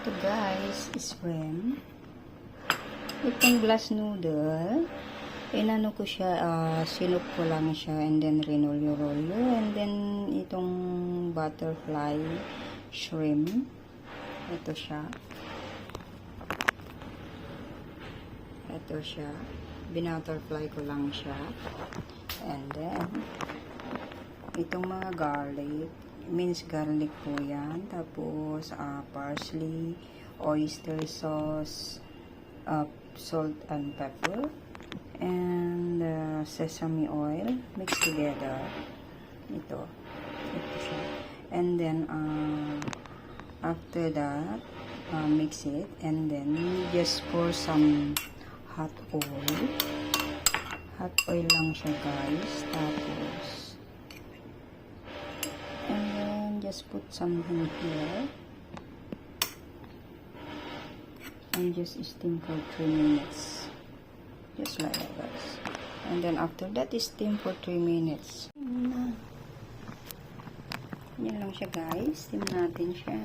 Ito guys, is shrimp. Itong glass noodle, inano ko siya, sinup ko lang siya and then rinolyo-rolyo. And then itong butterfly shrimp. Ito siya. Ito siya. Binutterfly ko lang siya. And then, itong mga garlic. Minced garlic po yan. Tapos, parsley, oyster sauce, salt and pepper, and sesame oil mixed together. Ito siya. And then, after that, mix it. And then, just pour some hot oil. Hot oil lang siya guys. Tapos, and then just put something here and just steam for 3 minutes, just like that guys. And then after that, steam for 3 minutes. Yan lang siya guys, steam natin siya.